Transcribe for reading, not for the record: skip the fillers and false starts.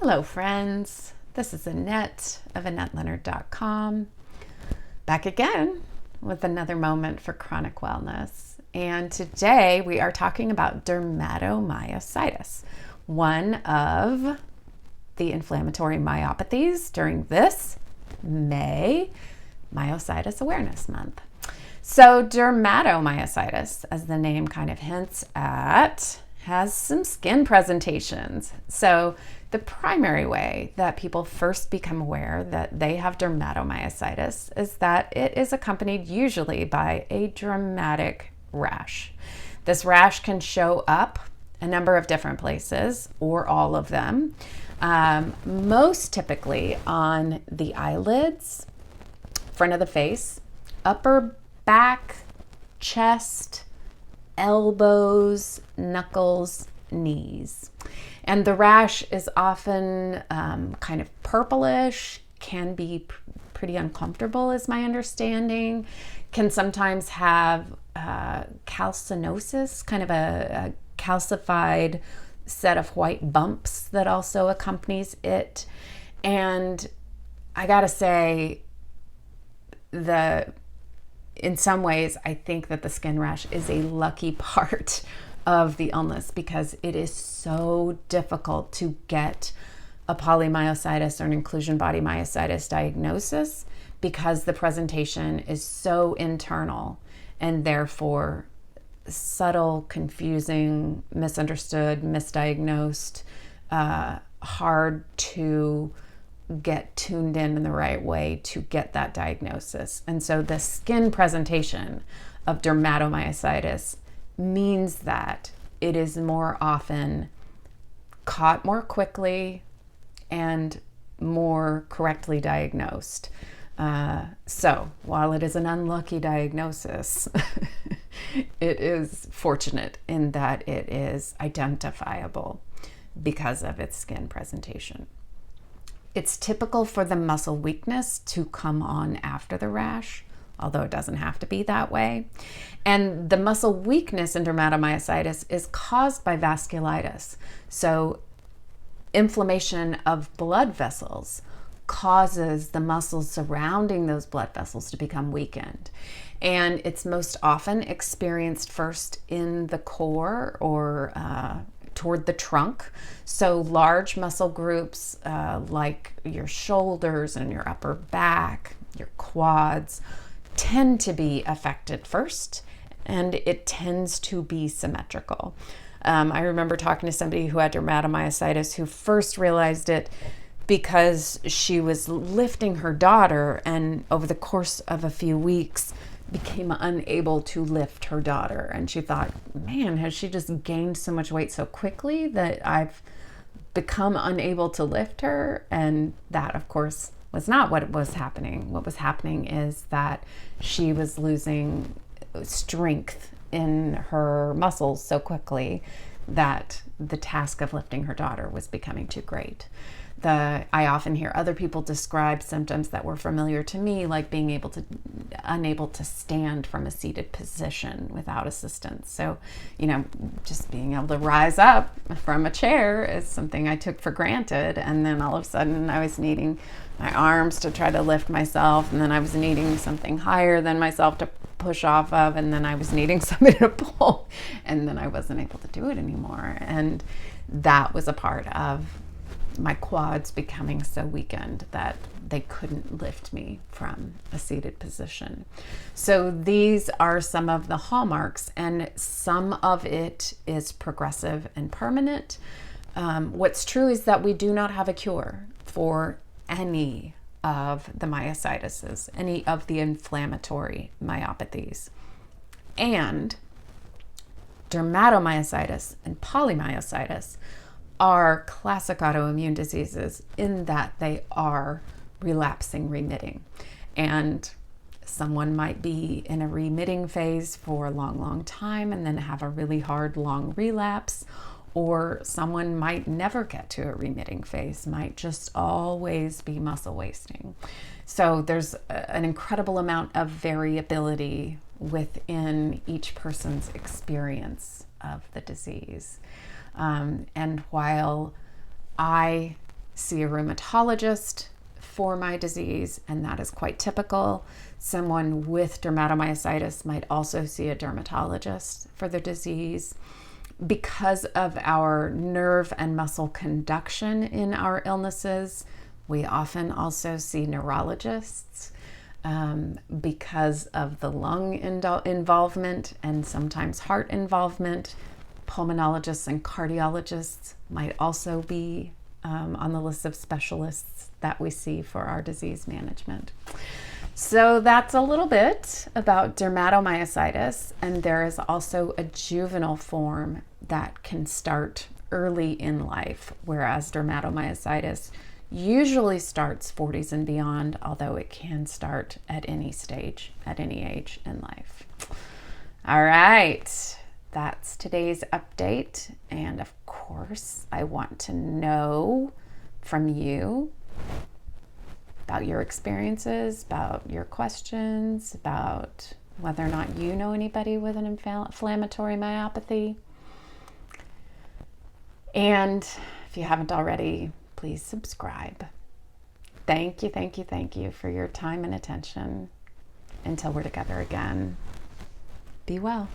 Hello friends, this is Annette of AnnetteLeonard.com, back again with another moment for chronic wellness. And today we are talking about dermatomyositis, one of the inflammatory myopathies during this May Myositis Awareness Month. So dermatomyositis, as the name kind of hints at, has some skin presentations. So the primary way that people first become aware that they have dermatomyositis is that it is accompanied usually by a dramatic rash. This rash can show up a number of different places or all of them, most typically on the eyelids, front of the face, upper back, chest, elbows, knuckles, knees. And the rash is often kind of purplish, can be pretty uncomfortable is my understanding, can sometimes have calcinosis, kind of a calcified set of white bumps that also accompanies it. And I gotta say, in some ways, I think that the skin rash is a lucky part of the illness because it is so difficult to get a polymyositis or an inclusion body myositis diagnosis because the presentation is so internal and therefore subtle, confusing, misunderstood, misdiagnosed, hard to get tuned in the right way to get that diagnosis. And so the skin presentation of dermatomyositis means that it is more often caught more quickly and more correctly diagnosed. So while it is an unlucky diagnosis, it is fortunate in that it is identifiable because of its skin presentation. It's typical for the muscle weakness to come on after the rash, although it doesn't have to be that way. And the muscle weakness in dermatomyositis is caused by vasculitis. So inflammation of blood vessels causes the muscles surrounding those blood vessels to become weakened. And it's most often experienced first in the core or toward the trunk. So large muscle groups like your shoulders and your upper back, your quads, tend to be affected first, and it tends to be symmetrical. I remember talking to somebody who had dermatomyositis who first realized it because she was lifting her daughter and over the course of a few weeks became unable to lift her daughter. And she thought, man, has she just gained so much weight so quickly that I've become unable to lift her? And that, of course, was not what was happening. What was happening is that she was losing strength in her muscles so quickly that the task of lifting her daughter was becoming too great. I often hear other people describe symptoms that were familiar to me, like being unable to stand from a seated position without assistance. So, just being able to rise up from a chair is something I took for granted. And then all of a sudden I was needing my arms to try to lift myself. And then I was needing something higher than myself to push off of. And then I was needing somebody to pull. And then I wasn't able to do it anymore. And that was a part of my quads becoming so weakened that they couldn't lift me from a seated position. So these are some of the hallmarks, and some of it is progressive and permanent. What's true is that we do not have a cure for any of the myositises, any of the inflammatory myopathies. And dermatomyositis and polymyositis are classic autoimmune diseases in that they are relapsing, remitting. And someone might be in a remitting phase for a long, long time and then have a really hard, long relapse, or someone might never get to a remitting phase, might just always be muscle wasting. So there's an incredible amount of variability within each person's experience of the disease. And while I see a rheumatologist for my disease, and that is quite typical. Someone with dermatomyositis might also see a dermatologist for the disease. Because of our nerve and muscle conduction in our illnesses, we often also see neurologists. Because of the lung involvement and sometimes heart involvement, pulmonologists and cardiologists might also be on the list of specialists that we see for our disease management. So that's a little bit about dermatomyositis, and there is also a juvenile form that can start early in life, whereas dermatomyositis usually starts 40s and beyond, although it can start at any stage, at any age in life. All right, that's today's update. And of course, I want to know from you about your experiences, about your questions, about whether or not you know anybody with an inflammatory myopathy. And if you haven't already, please subscribe. Thank you for your time and attention. Until we're together again, be well.